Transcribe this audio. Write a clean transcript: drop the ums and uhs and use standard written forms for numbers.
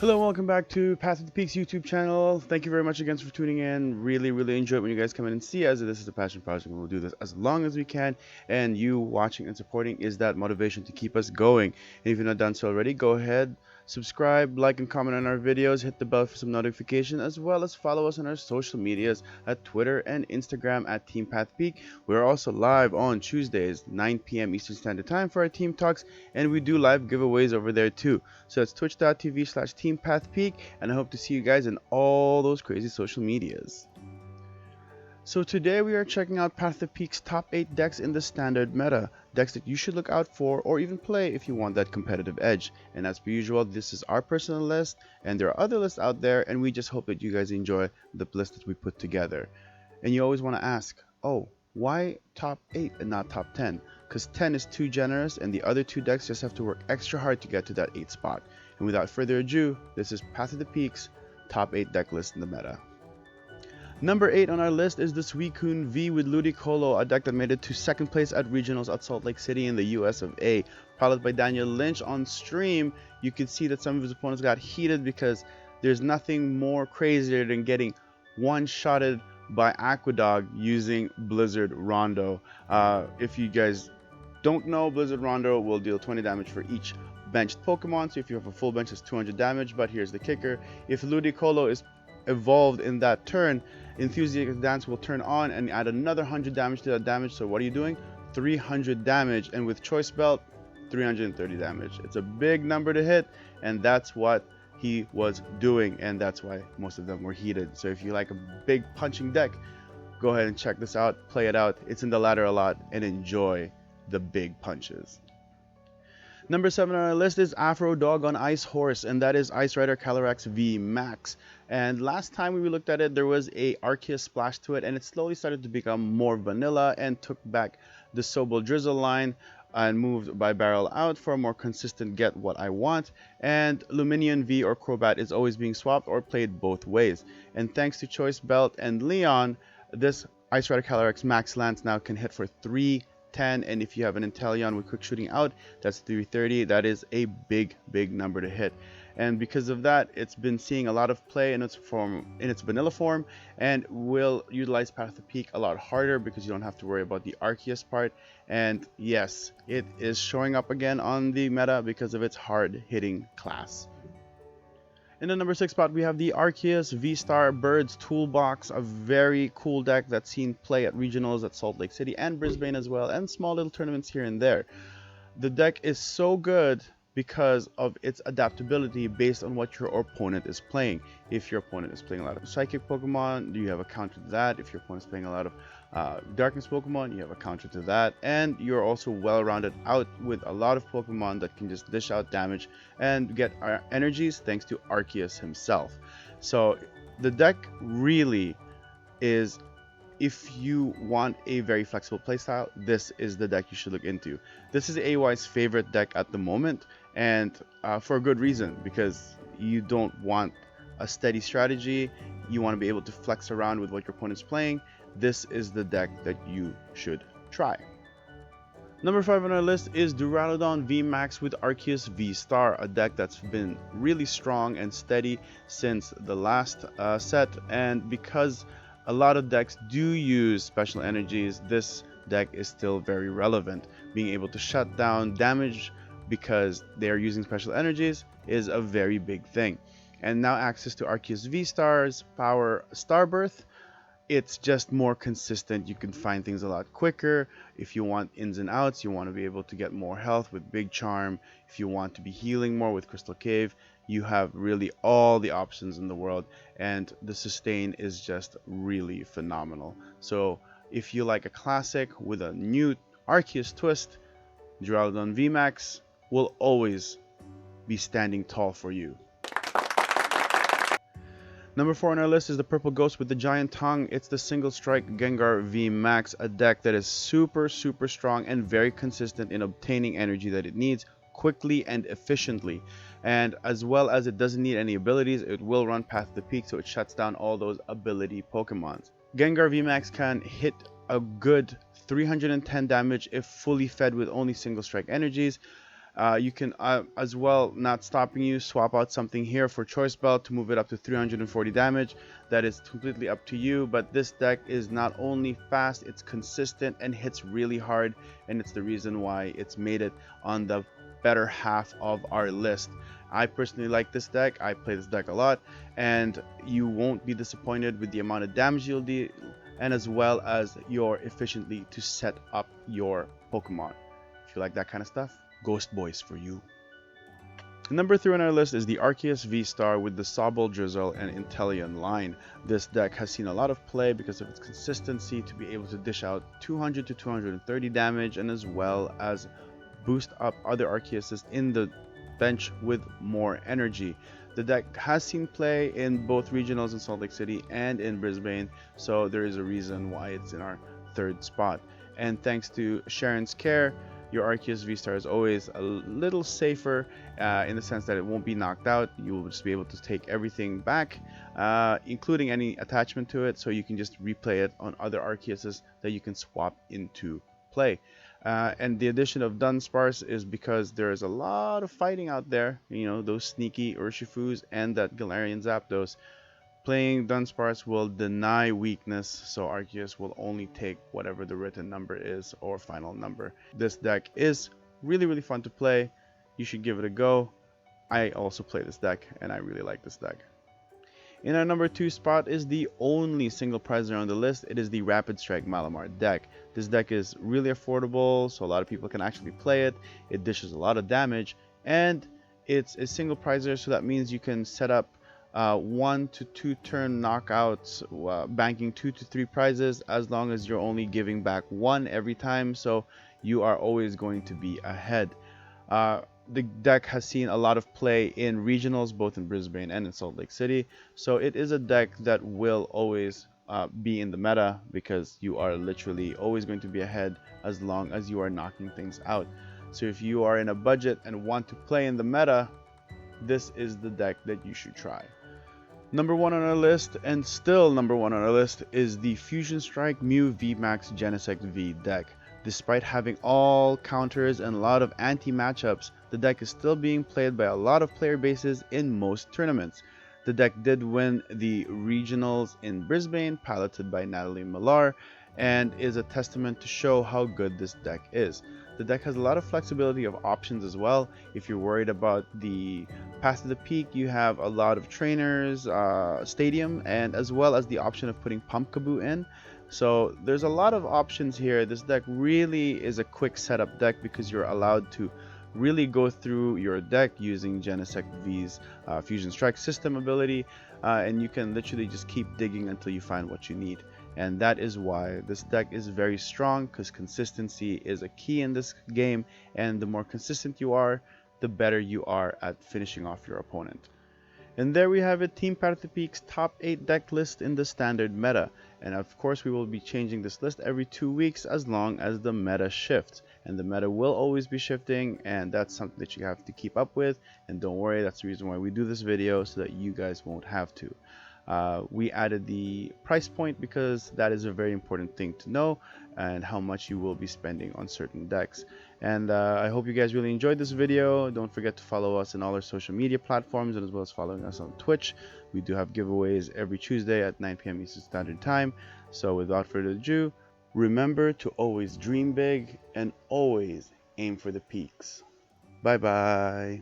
Hello, welcome back to Path of the Peaks YouTube channel. Thank you very much again for tuning in. Really enjoy it when you guys come in and see us. This is a passion project and we'll do this as long as we can. And you watching and supporting is that motivation to keep us going. And if you're not done so already, go ahead, subscribe, like, and comment on our videos. Hit the bell for some notification, as well as follow us on our social medias at Twitter and Instagram at Team Path Peak. We're also live on Tuesdays, 9 p.m. Eastern Standard Time for our team talks, and we do live giveaways over there too. So it's twitch.tv/teampathpeak, and I hope to see you guys in all those crazy social medias. So today we are checking out Path of Peak's top 8 decks in the standard meta, decks that you should look out for or even play if you want that competitive edge. And as per usual, this is our personal list, and there are other lists out there, and we just hope that you guys enjoy the list that we put together. And you always want to ask, oh, why top 8 and not top 10? Because 10 is too generous, and the other two decks just have to work extra hard to get to that 8 spot. And without further ado, this is Path of the Peaks top 8 deck list in the meta. Number 8 on our list is the Suicune V with Ludicolo, a deck that made it to second place at regionals at Salt Lake City in the US of A. Piloted by Daniel Lynch on stream, you can see that some of his opponents got heated because there's nothing more crazier than getting one-shotted by Aquadog using Blizzard Rondo. If you guys don't know, Blizzard Rondo will deal 20 damage for each benched Pokemon, so if you have a full bench, it's 200 damage. But here's the kicker: if Ludicolo is evolved in that turn, Enthusiastic Dance will turn on and add another 100 damage to that damage. So what are you doing? 300 damage, and with Choice Belt, 330 damage. It's a big number to hit, and that's what he was doing, and that's why most of them were heated. So if you like a big punching deck, go ahead and check this out, play it out. It's in the ladder a lot, and enjoy the big punches. Number 7 on our list is Afro Dog on Ice Horse, and that is Ice Rider Calyrex V Max. And last time we looked at it, there was a Arceus splash to it, and it slowly started to become more vanilla and took back the Sobel Drizzle line and moved by barrel out for a more consistent get what I want. And Luminion V or Crobat is always being swapped or played both ways. And thanks to Choice Belt and Leon, this Ice Rider Calyrex Max Lance now can hit for 310, and if you have an Inteleon with quick shooting out, that's 330. That is a big number to hit. And because of that, it's been seeing a lot of play in its vanilla form, and will utilize Path of the Peak a lot harder because you don't have to worry about the Arceus part. And yes, it is showing up again on the meta because of its hard hitting class. In the number 6 spot, we have the Arceus V-Star Birds Toolbox, a very cool deck that's seen play at regionals at Salt Lake City and Brisbane as well, and small little tournaments here and there. The deck is so good because of its adaptability based on what your opponent is playing. If your opponent is playing a lot of Psychic Pokemon, you have a counter to that. If your opponent is playing a lot of Darkness Pokemon, you have a counter to that. And you're also well-rounded out with a lot of Pokemon that can just dish out damage and get energies thanks to Arceus himself. So the deck really is, if you want a very flexible playstyle, this is the deck you should look into. This is AY's favorite deck at the moment, and for a good reason, because you don't want a steady strategy. You want to be able to flex around with what your opponent's playing. This is the deck that you should try. Number 5 on our list is Duraludon V Max with Arceus V Star, a deck that's been really strong and steady since the last set, and because a lot of decks do use special energies, this deck is still very relevant. Being able to shut down damage because they are using special energies is a very big thing. And now access to Arceus V-Star's Power Starbirth, it's just more consistent. You can find things a lot quicker. If you want ins and outs, you want to be able to get more health with Big Charm. If you want to be healing more with Crystal Cave, you have really all the options in the world, and the sustain is just really phenomenal. So if you like a classic with a new Arceus twist, Duraludon VMAX will always be standing tall for you. Number 4 on our list is the Purple Ghost with the Giant Tongue. It's the Single Strike Gengar V Max, a deck that is super strong and very consistent in obtaining energy that it needs quickly and efficiently. And as well as it doesn't need any abilities, it will run Path of the Peak, so it shuts down all those ability Pokemons. Gengar V Max can hit a good 310 damage if fully fed with only Single Strike energies. You can as well, not stopping you, swap out something here for Choice Belt to move it up to 340 damage. That is completely up to you, but this deck is not only fast, it's consistent and hits really hard, and it's the reason why it's made it on the better half of our list. I personally like this deck. I play this deck a lot, and you won't be disappointed with the amount of damage you'll deal, and as well as your efficiently to set up your Pokemon. If you like that kind of stuff, Ghost Boys for you. Number 3 on our list is the Arceus V-Star with the Sobble, Drizzle, and Inteleon line. This deck has seen a lot of play because of its consistency to be able to dish out 200 to 230 damage, and as well as boost up other Arceuses in the bench with more energy. The deck has seen play in both regionals in Salt Lake City and in Brisbane, so there is a reason why it's in our 3rd spot. And thanks to Sharon's care, your Arceus V-Star is always a little safer in the sense that it won't be knocked out. You will just be able to take everything back, including any attachment to it, so you can just replay it on other Arceuses that you can swap into play. And the addition of Dunsparce is because there is a lot of fighting out there, you know, those sneaky Urshifus and that Galarian Zapdos. Playing Dunsparce will deny weakness, so Arceus will only take whatever the written number is or final number. This deck is really fun to play. You should give it a go. I also play this deck, and I really like this deck. In our number 2 spot is the only single prizer on the list. It is the Rapid Strike Malamar deck. This deck is really affordable, so a lot of people can actually play it. It dishes a lot of damage, and it's a single prizer, so that means you can set up 1 to 2 turn knockouts, banking 2 to 3 prizes, as long as you're only giving back 1 every time, so you are always going to be ahead. The deck has seen a lot of play in regionals, both in Brisbane and in Salt Lake City, so it is a deck that will always be in the meta, because you are literally always going to be ahead as long as you are knocking things out. So if you are in a budget and want to play in the meta, this is the deck that you should try. Number 1 on our list, and still number 1 on our list, is the Fusion Strike Mew VMAX Genesect V deck. Despite having all counters and a lot of anti-matchups, the deck is still being played by a lot of player bases in most tournaments. The deck did win the regionals in Brisbane, piloted by Natalie Millar, and is a testament to show how good this deck is. The deck has a lot of flexibility of options as well. If you're worried about the Path to the Peak, you have a lot of trainers, stadium, and as well as the option of putting Pumpkaboo in. So there's a lot of options here. This deck really is a quick setup deck because you're allowed to really go through your deck using Genesect V's Fusion Strike system ability, and you can literally just keep digging until you find what you need. And that is why this deck is very strong, because consistency is a key in this game, and the more consistent you are, the better you are at finishing off your opponent. And there we have it, Team Path to the Peak's top 8 deck list in the standard meta. And of course we will be changing this list every 2 weeks as long as the meta shifts. And the meta will always be shifting, and that's something that you have to keep up with. And don't worry, that's the reason why we do this video, so that you guys won't have to. We added the price point because that is a very important thing to know, and how much you will be spending on certain decks. And I hope you guys really enjoyed this video. Don't forget to follow us on all our social media platforms, and as well as following us on Twitch. We do have giveaways every Tuesday at 9 p.m. Eastern Standard Time. So without further ado, remember to always dream big and always aim for the peaks. Bye bye.